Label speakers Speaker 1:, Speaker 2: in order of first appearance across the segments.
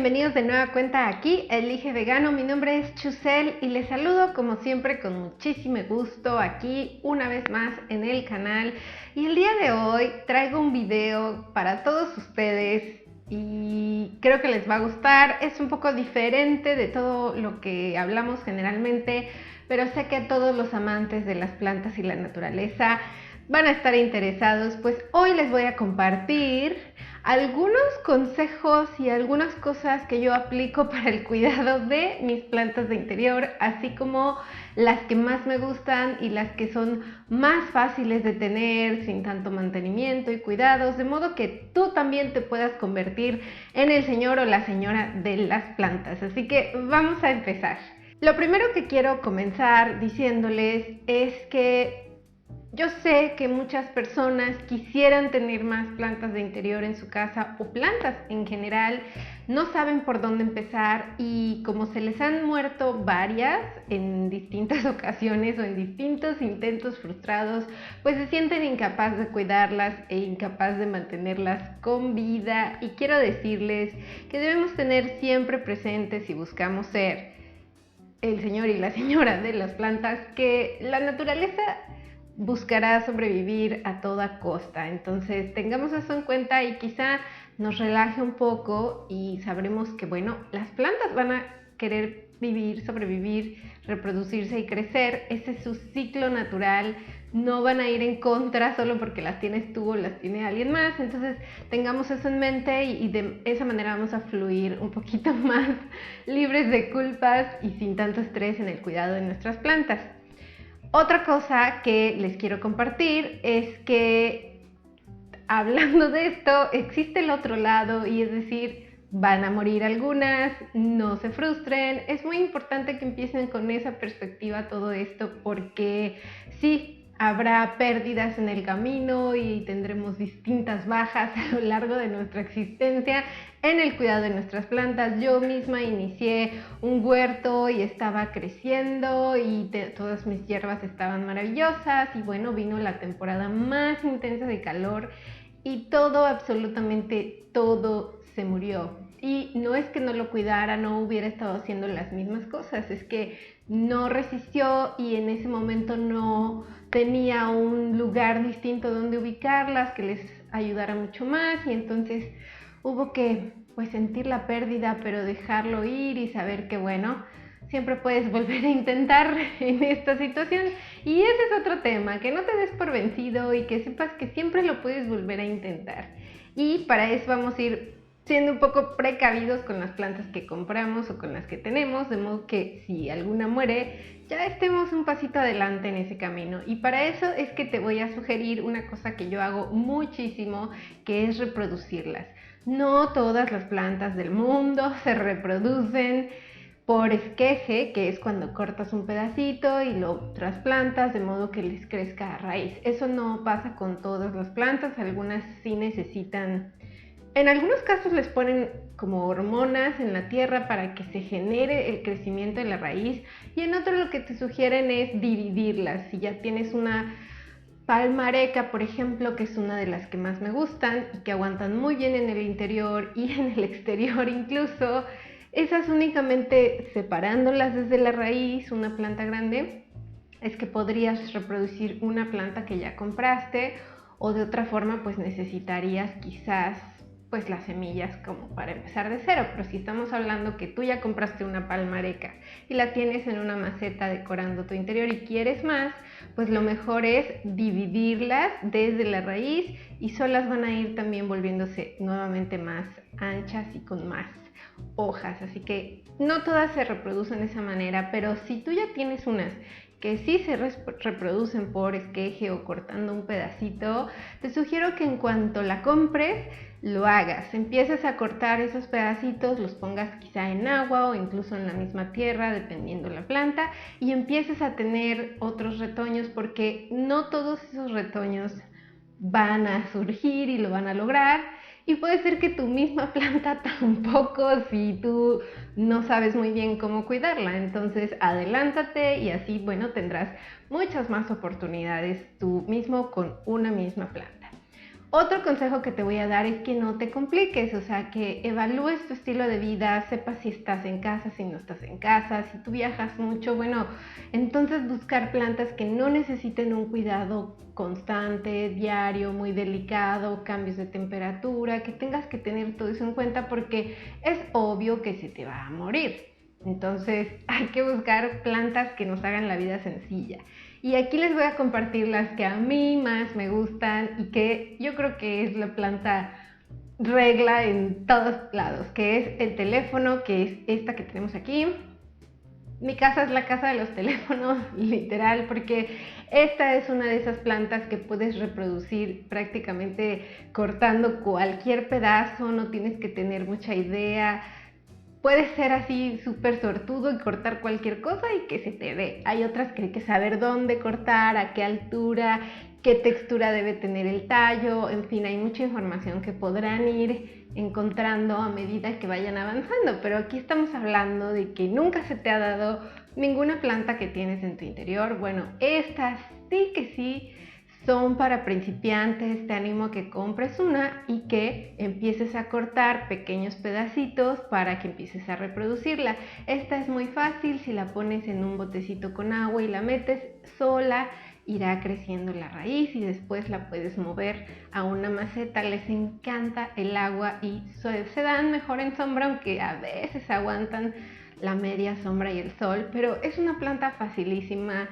Speaker 1: bienvenidos de nueva cuenta aquí, Elige Vegano. Mi nombre es Chusel y les saludo como siempre con muchísimo gusto aquí una vez más en el canal. Y el día de hoy traigo un video para todos ustedes y creo que les va a gustar. Es un poco diferente de todo lo que hablamos generalmente, pero sé que todos los amantes de las plantas y la naturaleza van a estar interesados, pues hoy les voy a compartir algunos consejos y algunas cosas que yo aplico para el cuidado de mis plantas de interior, así como las que más me gustan y las que son más fáciles de tener sin tanto mantenimiento y cuidados, de modo que tú también te puedas convertir en el señor o la señora de las plantas. Así que vamos a empezar. Lo primero que quiero comenzar diciéndoles es que yo sé que muchas personas quisieran tener más plantas de interior en su casa o plantas en general, no saben por dónde empezar y como se les han muerto varias en distintas ocasiones o en distintos intentos frustrados, pues se sienten incapaz de cuidarlas e incapaz de mantenerlas con vida. Y quiero decirles que debemos tener siempre presente, si buscamos ser el señor y la señora de las plantas, que la naturaleza buscará sobrevivir a toda costa. Entonces tengamos eso en cuenta y quizá nos relaje un poco y sabremos que bueno, las plantas van a querer vivir, sobrevivir, reproducirse y crecer. Ese es su ciclo natural. No van a ir en contra solo porque las tienes tú o las tiene alguien más. Entonces tengamos eso en mente y de esa manera vamos a fluir un poquito más libres de culpas y sin tanto estrés en el cuidado de nuestras plantas. Otra cosa que les quiero compartir es que, hablando de esto, existe el otro lado y es decir, van a morir algunas, no se frustren. Es muy importante que empiecen con esa perspectiva todo esto porque sí, habrá pérdidas en el camino y tendremos distintas bajas a lo largo de nuestra existencia en el cuidado de nuestras plantas. Yo misma inicié un huerto y estaba creciendo y todas mis hierbas estaban maravillosas y bueno, vino la temporada más intensa de calor y todo, absolutamente todo se murió. Y no es que no lo cuidara, no hubiera estado haciendo las mismas cosas, es que no resistió y en ese momento no tenía un lugar distinto donde ubicarlas que les ayudara mucho más y entonces hubo que pues sentir la pérdida, pero dejarlo ir y saber que bueno, siempre puedes volver a intentar en esta situación. Y ese es otro tema, que no te des por vencido y que sepas que siempre lo puedes volver a intentar. Y para eso vamos a ir siendo un poco precavidos con las plantas que compramos o con las que tenemos, de modo que si alguna muere, ya estemos un pasito adelante en ese camino. Y para eso es que te voy a sugerir una cosa que yo hago muchísimo, que es reproducirlas. No todas las plantas del mundo se reproducen por esqueje, que es cuando cortas un pedacito y lo trasplantas de modo que les crezca a raíz. Eso no pasa con todas las plantas, algunas sí necesitan. En algunos casos les ponen como hormonas en la tierra para que se genere el crecimiento de la raíz y en otros lo que te sugieren es dividirlas. Si ya tienes una palmareca, por ejemplo, que es una de las que más me gustan y que aguantan muy bien en el interior y en el exterior incluso, esas únicamente separándolas desde la raíz, una planta grande, es que podrías reproducir una planta que ya compraste o de otra forma pues necesitarías quizás pues las semillas como para empezar de cero. Pero si estamos hablando que tú ya compraste una palmareca y la tienes en una maceta decorando tu interior y quieres más, pues lo mejor es dividirlas desde la raíz y solas van a ir también volviéndose nuevamente más anchas y con más hojas. Así que no todas se reproducen de esa manera, pero si tú ya tienes unas que sí se reproducen por esqueje o cortando un pedacito, te sugiero que en cuanto la compres, lo hagas. Empieces a cortar esos pedacitos, los pongas quizá en agua o incluso en la misma tierra, dependiendo la planta, y empieces a tener otros retoños porque no todos esos retoños van a surgir y lo van a lograr. Y puede ser que tu misma planta tampoco, si tú no sabes muy bien cómo cuidarla. Entonces adelántate y así, bueno, tendrás muchas más oportunidades tú mismo con una misma planta. Otro consejo que te voy a dar es que no te compliques, o sea, que evalúes tu estilo de vida, sepas si estás en casa, si no estás en casa, si tú viajas mucho, bueno, entonces buscar plantas que no necesiten un cuidado constante, diario, muy delicado, cambios de temperatura, que tengas que tener todo eso en cuenta porque es obvio que se te va a morir. Entonces hay que buscar plantas que nos hagan la vida sencilla. Y aquí les voy a compartir las que a mí más me gustan y que yo creo que es la planta regla en todos lados, que es el teléfono, que es esta que tenemos aquí. Mi casa es la casa de los teléfonos, literal, porque esta es una de esas plantas que puedes reproducir prácticamente cortando cualquier pedazo, no tienes que tener mucha idea. Puedes ser así súper sortudo y cortar cualquier cosa y que se te dé. Hay otras que hay que saber dónde cortar, a qué altura, qué textura debe tener el tallo, en fin, hay mucha información que podrán ir encontrando a medida que vayan avanzando, pero aquí estamos hablando de que nunca se te ha dado ninguna planta que tienes en tu interior. Bueno, estas sí que sí son para principiantes. Te animo a que compres una y que empieces a cortar pequeños pedacitos para que empieces a reproducirla. Esta es muy fácil, si la pones en un botecito con agua y la metes sola, irá creciendo la raíz y después la puedes mover a una maceta. Les encanta el agua y se dan mejor en sombra, aunque a veces aguantan la media sombra y el sol, pero es una planta facilísima.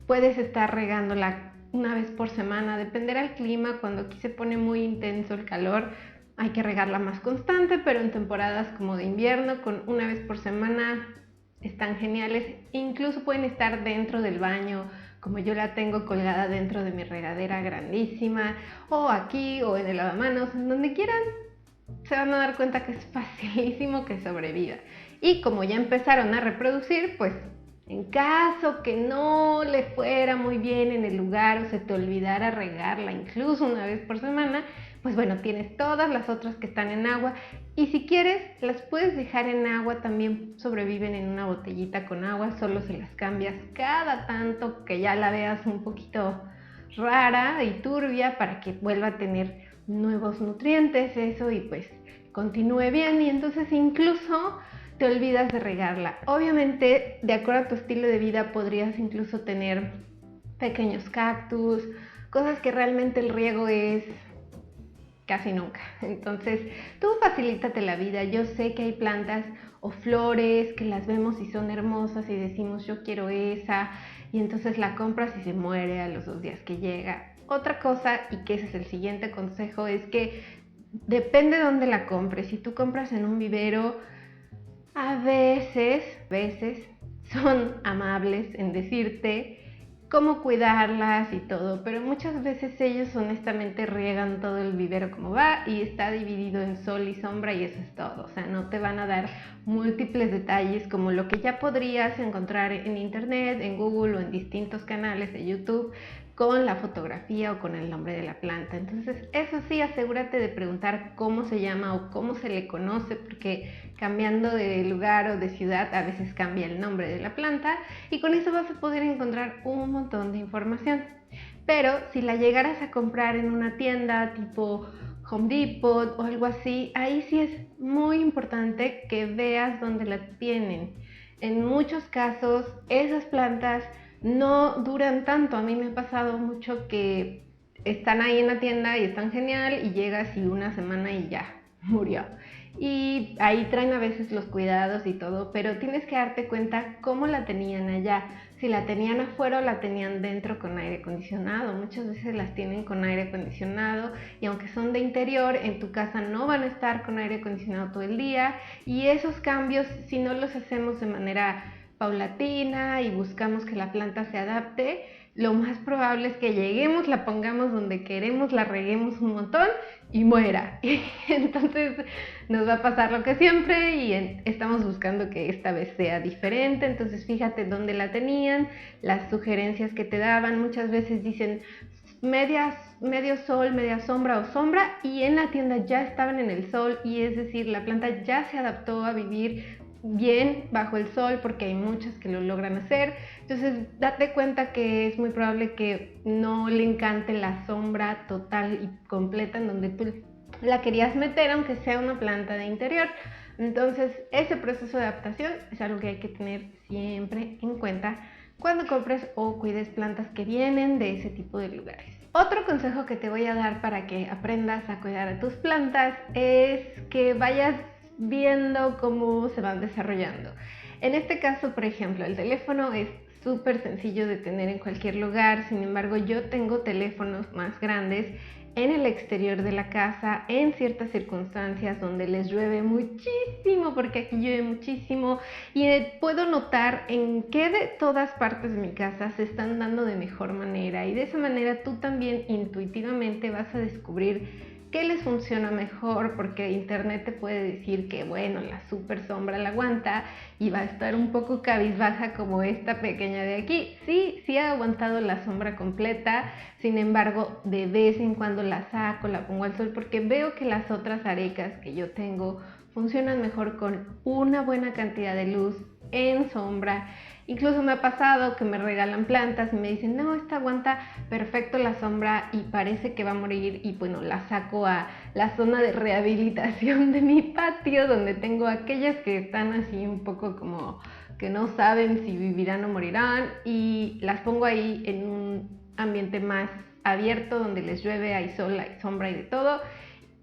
Speaker 1: Puedes estar regándola una vez por semana, dependerá del clima. Cuando aquí se pone muy intenso el calor, hay que regarla más constante, pero en temporadas como de invierno, con una vez por semana, están geniales. Incluso pueden estar dentro del baño, como yo la tengo colgada dentro de mi regadera grandísima, o aquí, o en el lavamanos, en donde quieran. Se van a dar cuenta que es facilísimo que sobreviva. Y como ya empezaron a reproducir, pues en caso que no le fuera muy bien en el lugar o se te olvidara regarla incluso una vez por semana, pues bueno, tienes todas las otras que están en agua y si quieres las puedes dejar en agua, también sobreviven en una botellita con agua, solo se las cambias cada tanto que ya la veas un poquito rara y turbia para que vuelva a tener nuevos nutrientes, eso, y pues continúe bien. Y entonces incluso te olvidas de regarla. Obviamente, de acuerdo a tu estilo de vida, podrías incluso tener pequeños cactus, cosas que realmente el riego es casi nunca. Entonces, tú facilítate la vida. Yo sé que hay plantas o flores que las vemos y son hermosas y decimos yo quiero esa, y entonces la compras y se muere a los 2 días que llega. Otra cosa, y que ese es el siguiente consejo, es que depende de dónde la compres. Si tú compras en un vivero, a veces son amables en decirte cómo cuidarlas y todo, pero muchas veces ellos honestamente riegan todo el vivero como va y está dividido en sol y sombra y eso es todo. O sea, no te van a dar múltiples detalles como lo que ya podrías encontrar en internet, en Google o en distintos canales de YouTube con la fotografía o con el nombre de la planta. Entonces, eso sí, asegúrate de preguntar cómo se llama o cómo se le conoce, porque cambiando de lugar o de ciudad a veces cambia el nombre de la planta y con eso vas a poder encontrar un montón de información. Pero si la llegaras a comprar en una tienda tipo Home Depot o algo así, ahí sí es muy importante que veas dónde la tienen. En muchos casos esas plantas no duran tanto. A mí me ha pasado mucho que están ahí en la tienda y están genial y llegas y una semana y ya murió. Y ahí traen a veces los cuidados y todo, pero tienes que darte cuenta cómo la tenían allá. Si la tenían afuera o la tenían dentro con aire acondicionado. Muchas veces las tienen con aire acondicionado y aunque son de interior, en tu casa no van a estar con aire acondicionado todo el día. Y esos cambios, si no los hacemos de manera paulatina y buscamos que la planta se adapte, lo más probable es que lleguemos, la pongamos donde queremos, la reguemos un montón y muera. Entonces nos va a pasar lo que siempre y estamos buscando que esta vez sea diferente. Entonces fíjate dónde la tenían, las sugerencias que te daban. Muchas veces dicen medio sol, media sombra o sombra, y en la tienda ya estaban en el sol, y es decir, la planta ya se adaptó a vivir bien bajo el sol, porque hay muchas que lo logran hacer. Entonces date cuenta que es muy probable que no le encante la sombra total y completa en donde tú la querías meter, aunque sea una planta de interior. Entonces ese proceso de adaptación es algo que hay que tener siempre en cuenta cuando compres o cuides plantas que vienen de ese tipo de lugares. Otro consejo que te voy a dar para que aprendas a cuidar a tus plantas es que vayas viendo cómo se van desarrollando. En este caso, por ejemplo, el teléfono es súper sencillo de tener en cualquier lugar. Sin embargo, yo tengo teléfonos más grandes en el exterior de la casa, en ciertas circunstancias donde les llueve muchísimo, porque aquí llueve muchísimo, y puedo notar en qué de todas partes de mi casa se están dando de mejor manera, y de esa manera tú también intuitivamente vas a descubrir qué les funciona mejor, porque internet te puede decir que bueno, la super sombra la aguanta y va a estar un poco cabizbaja como esta pequeña de aquí. Sí ha aguantado la sombra completa, sin embargo de vez en cuando la saco, la pongo al sol, porque veo que las otras arecas que yo tengo funcionan mejor con una buena cantidad de luz en sombra. Incluso me ha pasado que me regalan plantas y me dicen, no, esta aguanta perfecto la sombra y parece que va a morir, y bueno, la saco a la zona de rehabilitación de mi patio, donde tengo aquellas que están así un poco como que no saben si vivirán o morirán, y las pongo ahí en un ambiente más abierto donde les llueve, hay sol, hay sombra y de todo,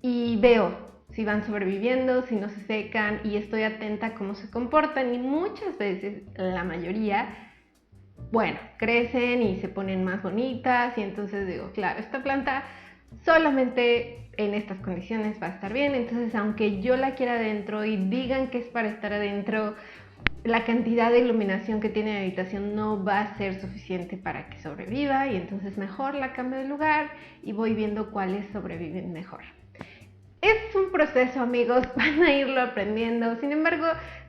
Speaker 1: y veo si van sobreviviendo, si no se secan, y estoy atenta a cómo se comportan, y muchas veces, la mayoría, bueno, crecen y se ponen más bonitas, y entonces digo, claro, esta planta solamente en estas condiciones va a estar bien. Entonces aunque yo la quiera adentro y digan que es para estar adentro, la cantidad de iluminación que tiene la habitación no va a ser suficiente para que sobreviva, y entonces mejor la cambio de lugar y voy viendo cuáles sobreviven mejor. Es un proceso, amigos, van a irlo aprendiendo. Sin embargo,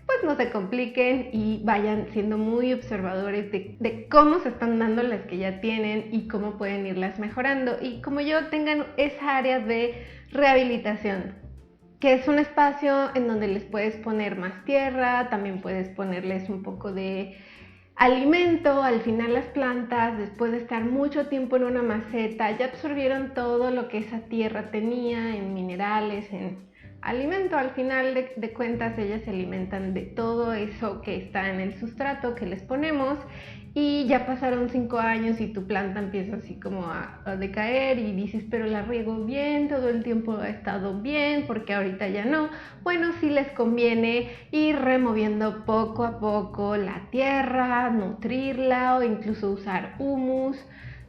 Speaker 1: pues no se compliquen y vayan siendo muy observadores de cómo se están dando las que ya tienen y cómo pueden irlas mejorando. Y como yo, tengan esa área de rehabilitación, que es un espacio en donde les puedes poner más tierra, también puedes ponerles un poco de alimento. Al final las plantas, después de estar mucho tiempo en una maceta, ya absorbieron todo lo que esa tierra tenía en minerales, en alimento. Al final de cuentas ellas se alimentan de todo eso que está en el sustrato que les ponemos, y ya pasaron 5 años y tu planta empieza así como a decaer y dices, pero la riego bien, todo el tiempo ha estado bien, porque ahorita ya no. Bueno, sí les conviene ir removiendo poco a poco la tierra, nutrirla, o incluso usar humus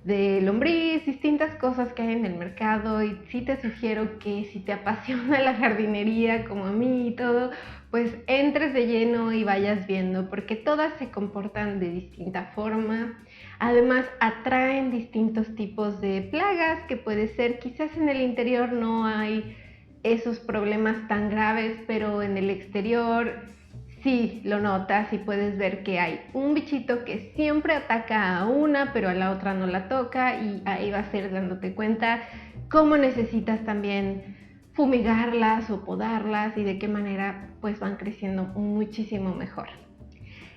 Speaker 1: de lombriz, distintas cosas que hay en el mercado. Y sí te sugiero que si te apasiona la jardinería como a mí y todo, pues entres de lleno y vayas viendo, porque todas se comportan de distinta forma. Además atraen distintos tipos de plagas, que puede ser, quizás en el interior no hay esos problemas tan graves, pero en el exterior sí lo notas y puedes ver que hay un bichito que siempre ataca a una, pero a la otra no la toca, y ahí vas a ir dándote cuenta cómo necesitas también fumigarlas o podarlas, y de qué manera pues van creciendo muchísimo mejor.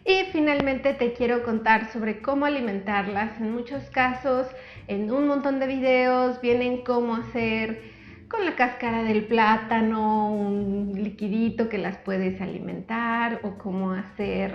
Speaker 1: Y finalmente te quiero contar sobre cómo alimentarlas. En muchos casos, en un montón de videos vienen cómo hacer con la cáscara del plátano un liquidito que las puedes alimentar, o cómo hacer,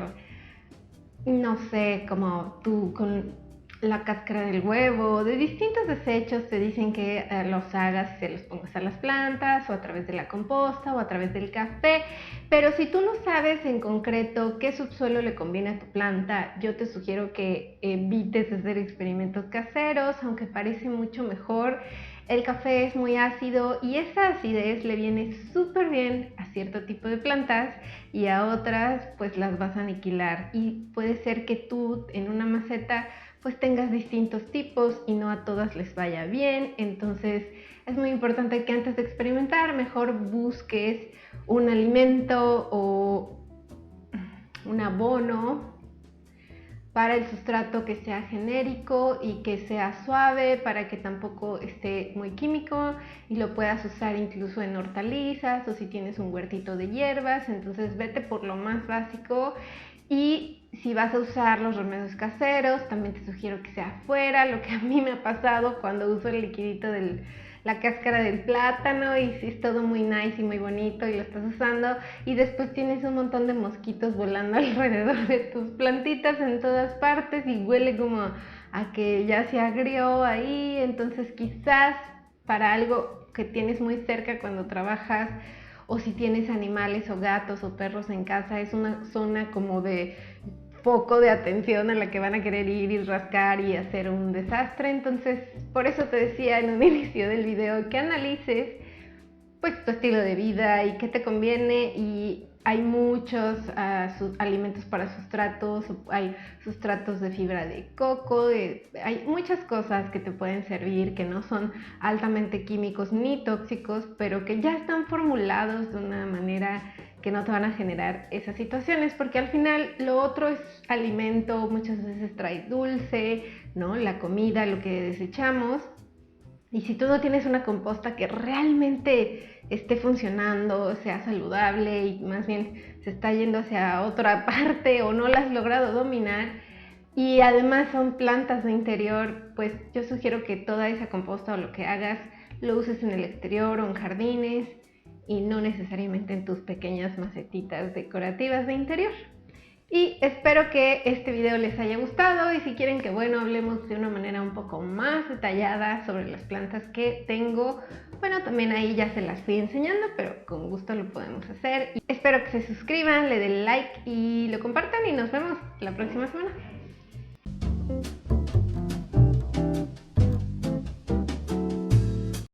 Speaker 1: no sé, como tú con la cáscara del huevo. De distintos desechos te dicen que los hagas, se los pongas a las plantas, o a través de la composta, o a través del café. Pero si tú no sabes en concreto qué subsuelo le conviene a tu planta, yo te sugiero que evites hacer experimentos caseros, aunque parece mucho mejor. El café es muy ácido, y esa acidez le viene súper bien a cierto tipo de plantas, y a otras pues las vas a aniquilar. Y puede ser que tú en una maceta pues tengas distintos tipos y no a todas les vaya bien. Entonces es muy importante que antes de experimentar mejor busques un alimento o un abono para el sustrato que sea genérico y que sea suave, para que tampoco esté muy químico y lo puedas usar incluso en hortalizas o si tienes un huertito de hierbas. Entonces vete por lo más básico. Y si vas a usar los remedios caseros, también te sugiero que sea afuera, lo que a mí me ha pasado cuando uso el liquidito de la cáscara del plátano y si es todo muy nice y muy bonito y lo estás usando y después tienes un montón de mosquitos volando alrededor de tus plantitas en todas partes y huele como a que ya se agrió ahí. Entonces quizás para algo que tienes muy cerca cuando trabajas, o si tienes animales o gatos o perros en casa, es una zona como de foco de atención a la que van a querer ir y rascar y hacer un desastre. Entonces, por eso te decía en un inicio del video que analices pues tu estilo de vida y qué te conviene. Y hay muchos alimentos para sustratos, hay sustratos de fibra de coco, hay muchas cosas que te pueden servir que no son altamente químicos ni tóxicos, pero que ya están formulados de una manera que no te van a generar esas situaciones, porque al final lo otro es alimento, muchas veces trae dulce, ¿no? La comida, lo que desechamos. Y si tú no tienes una composta que realmente esté funcionando, sea saludable y más bien se está yendo hacia otra parte o no la has logrado dominar, y además son plantas de interior, pues yo sugiero que toda esa composta o lo que hagas lo uses en el exterior o en jardines y no necesariamente en tus pequeñas macetitas decorativas de interior. Y espero que este video les haya gustado y si quieren que hablemos de una manera un poco más detallada sobre las plantas que tengo, también ahí ya se las fui enseñando, pero con gusto lo podemos hacer. Y espero que se suscriban, le den like y lo compartan y nos vemos la próxima semana.